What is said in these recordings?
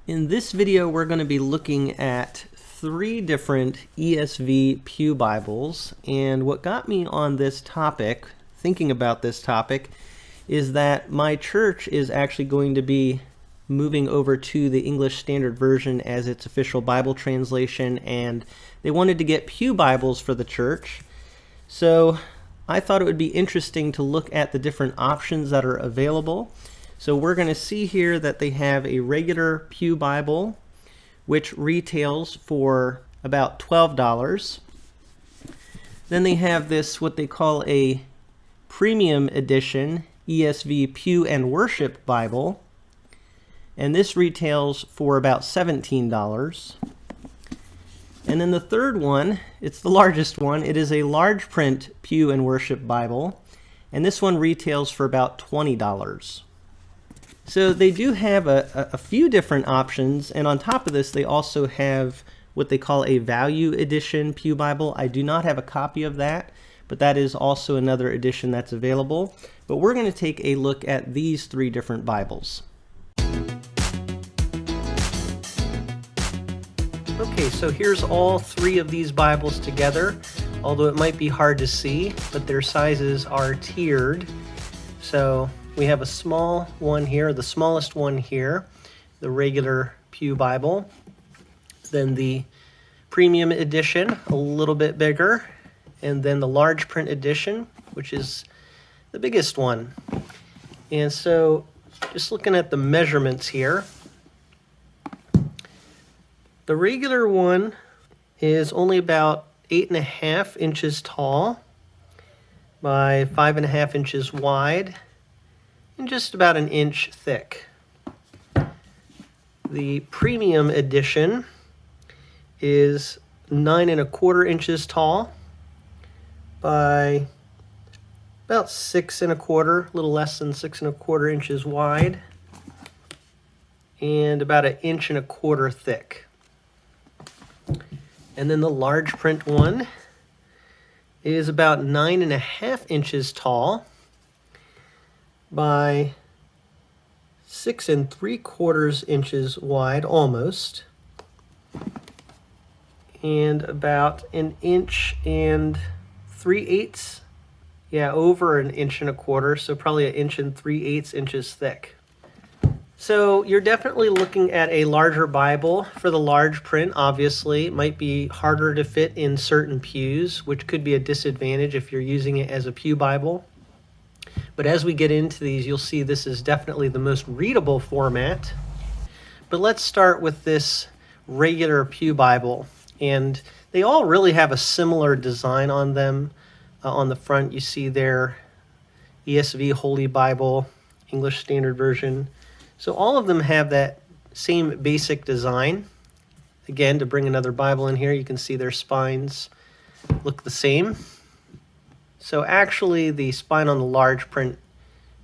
In this video, we're going to be looking at 3 different ESV Pew Bibles, and what got me on this topic, thinking about this topic, is that my church is actually going to be moving over to the English Standard Version as its official Bible translation, and they wanted to get Pew Bibles for the church. So I thought it would be interesting to look at the different options that are available. So we're going to see here that they have a regular Pew Bible, which retails for about $12. Then they have this, what they call a Premium Edition ESV Pew and Worship Bible, and this retails for about $17. And then the third one, it's the largest one, it is a large print Pew and Worship Bible, and this one retails for about $20. So they do have a few different options, and on top of this they also have what they call a Value Edition Pew Bible. I do not have a copy of that, but that is also another edition that's available. But we're going to take a look at these 3 different Bibles. Okay, so here's all 3 of these Bibles together, although it might be hard to see, but their sizes are tiered. So we have a small one here, the smallest one here, the regular Pew Bible. Then the Premium Edition, a little bit bigger. And then the large print edition, which is the biggest one. And so just looking at the measurements here, the regular one is only about 8.5 inches tall by 5.5 inches wide, and just about an inch thick. The Premium Edition is 9.25 inches tall by about 6.25, a little less than 6.25 inches wide, and about 1.25 inches thick. And then the large print one is about 9.5 inches tall by 6.75 inches wide, almost, and about 1 3/8 inches, over 1.25 inches, so probably 1 3/8 inches thick. So you're definitely looking at a larger Bible for the large print. Obviously, it might be harder to fit in certain pews, which could be a disadvantage if you're using it as a Pew Bible. But as we get into these, you'll see this is definitely the most readable format. But let's start with this regular Pew Bible. And they all really have a similar design on them. On the front, you see their ESV Holy Bible, English Standard Version. So all of them have that same basic design. Again, to bring another Bible in here, you can see their spines look the same. So actually, the spine on the large print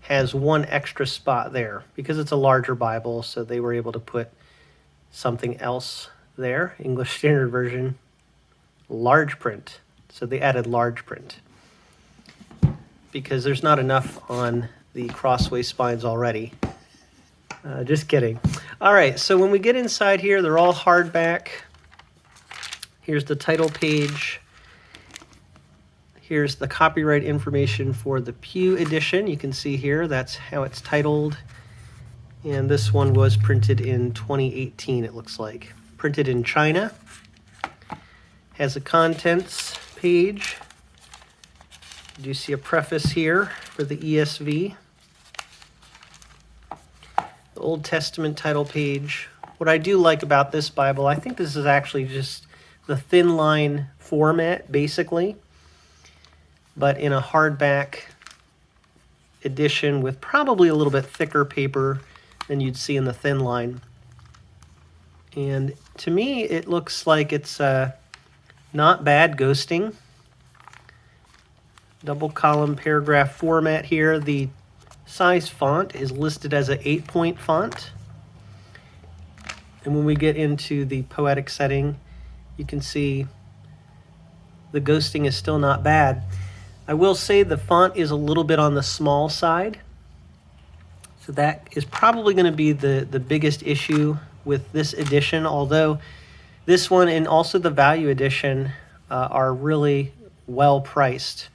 has one extra spot there because it's a larger Bible, so they were able to put something else there. English Standard Version, large print. So they added large print because there's not enough on the Crossway spines already. Just kidding. All right, so when we get inside here, they're all hardback. Here's the title page. Here's the copyright information for the Pew Edition. You can see here, that's how it's titled. And this one was printed in 2018, it looks like. Printed in China. Has a contents page. You do see a preface here for the ESV. The Old Testament title page. What I do like about this Bible, I think this is actually just the thin line format, basically, but in a hardback edition with probably a little bit thicker paper than you'd see in the thin line. And to me, it looks like it's not bad ghosting. Double column paragraph format here. The size font is listed as an 8-point font. And when we get into the poetic setting, you can see the ghosting is still not bad. I will say the font is a little bit on the small side. So that is probably going to be the biggest issue with this edition, although this one and also the value edition are really well priced,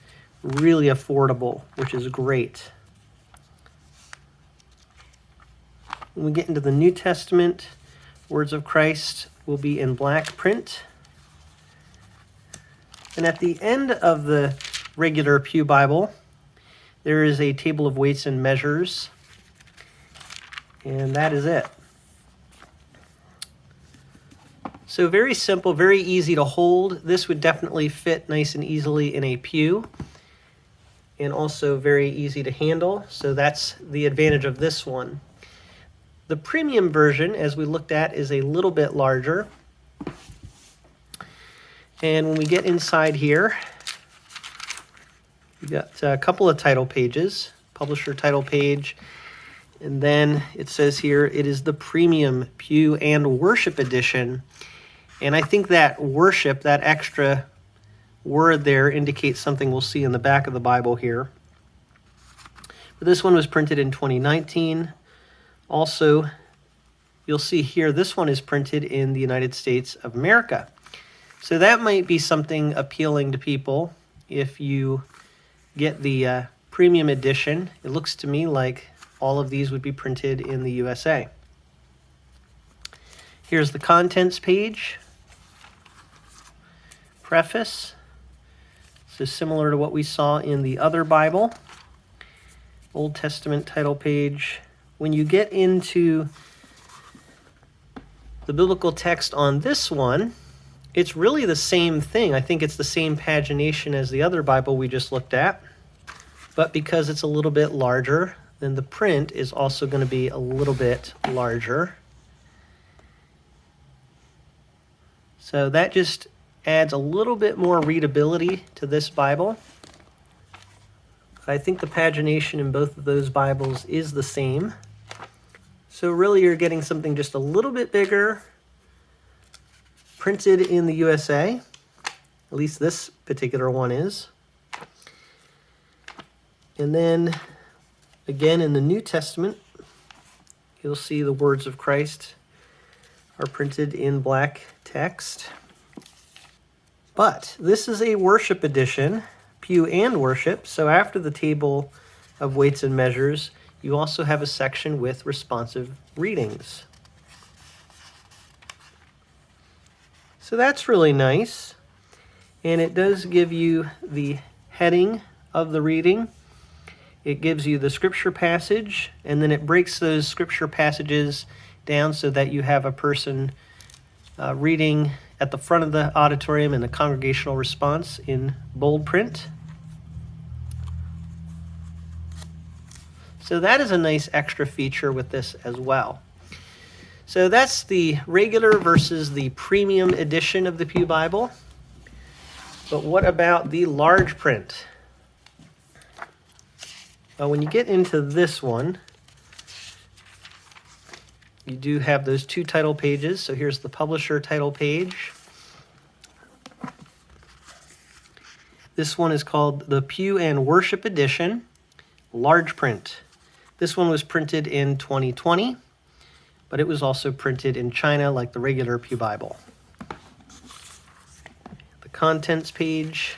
really affordable, which is great. When we get into the New Testament, Words of Christ will be in black print. And at the end of the regular Pew Bible, there is a table of weights and measures, and that is it. So very simple, very easy to hold. This would definitely fit nice and easily in a pew, and also very easy to handle. So that's the advantage of this one. The premium version, as we looked at, is a little bit larger. And when we get inside here, we got a couple of title pages, publisher title page, and then it says here it is the Premium Pew and Worship Edition. And I think that worship, that extra word there, indicates something we'll see in the back of the Bible here. But this one was printed in 2019. Also, you'll see here, this one is printed in the United States of America. So that might be something appealing to people if you get the premium edition. It looks to me like all of these would be printed in the USA. Here's the contents page. Preface. So similar to what we saw in the other Bible. Old Testament title page. When you get into the biblical text on this one, it's really the same thing. I think it's the same pagination as the other Bible we just looked at, but because it's a little bit larger, then the print is also going to be a little bit larger. So that just adds a little bit more readability to this Bible. I think the pagination in both of those Bibles is the same. So really you're getting something just a little bit bigger, printed in the USA. At least this particular one is. And then again in the New Testament, you'll see the words of Christ are printed in black text. But this is a worship edition, Pew and Worship. So after the table of weights and measures, you also have a section with responsive readings. So that's really nice. And it does give you the heading of the reading. It gives you the scripture passage, and then it breaks those scripture passages down so that you have a person reading at the front of the auditorium in the congregational response in bold print. So that is a nice extra feature with this as well. So that's the regular versus the premium edition of the Pew Bible. But what about the large print? Well, when you get into this one, you do have those two title pages. So here's the publisher title page. This one is called the Pew and Worship Edition, large print. This one was printed in 2020, but it was also printed in China like the regular Pew Bible. The contents page.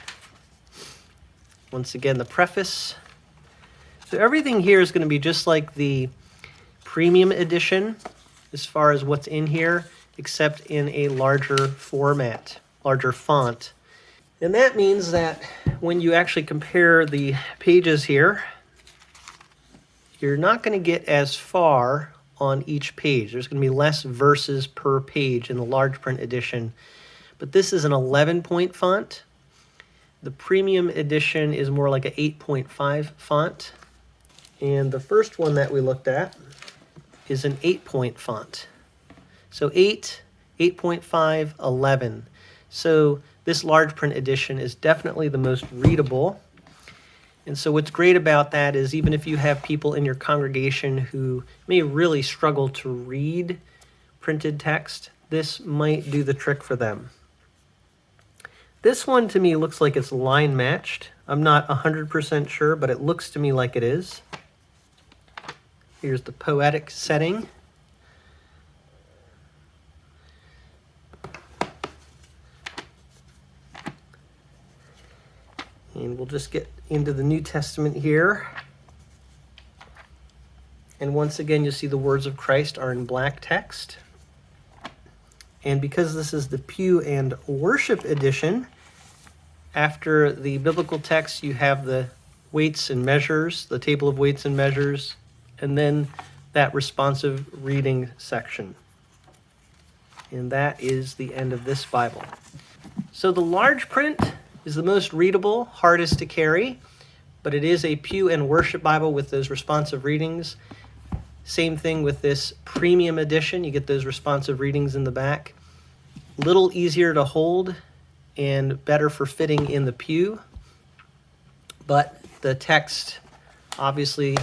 Once again, the preface. So everything here is going to be just like the premium edition as far as what's in here, except in a larger format, larger font. And that means that when you actually compare the pages here, you're not going to get as far on each page. There's going to be less verses per page in the large print edition. But this is an 11-point font. The premium edition is more like an 8.5 font. And the first one that we looked at is an 8-point font. So 8, 8.5, 11. So this large print edition is definitely the most readable. And so what's great about that is even if you have people in your congregation who may really struggle to read printed text, this might do the trick for them. This one to me looks like it's line matched. I'm not 100% sure, but it looks to me like it is. Here's the poetic setting. And we'll just get into the New Testament here. And once again, you'll see the words of Christ are in black text. And because this is the Pew and Worship Edition, after the biblical text, you have the weights and measures, the table of weights and measures, and then that responsive reading section. And that is the end of this Bible. So the large print is the most readable, hardest to carry, but it is a Pew and Worship Bible with those responsive readings. Same thing with this premium edition. You get those responsive readings in the back. Little easier to hold and better for fitting in the pew. But the text, obviously,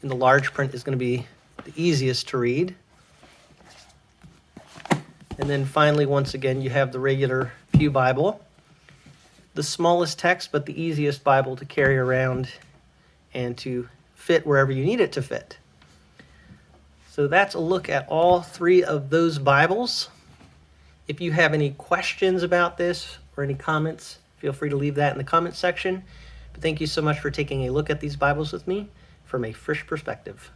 in the large print is going to be the easiest to read. And then finally, once again, you have the regular Pew Bible. The smallest text, but the easiest Bible to carry around and to fit wherever you need it to fit. So that's a look at all three of those Bibles. If you have any questions about this or any comments, feel free to leave that in the comment section. But thank you so much for taking a look at these Bibles with me from A Frisch Perspective.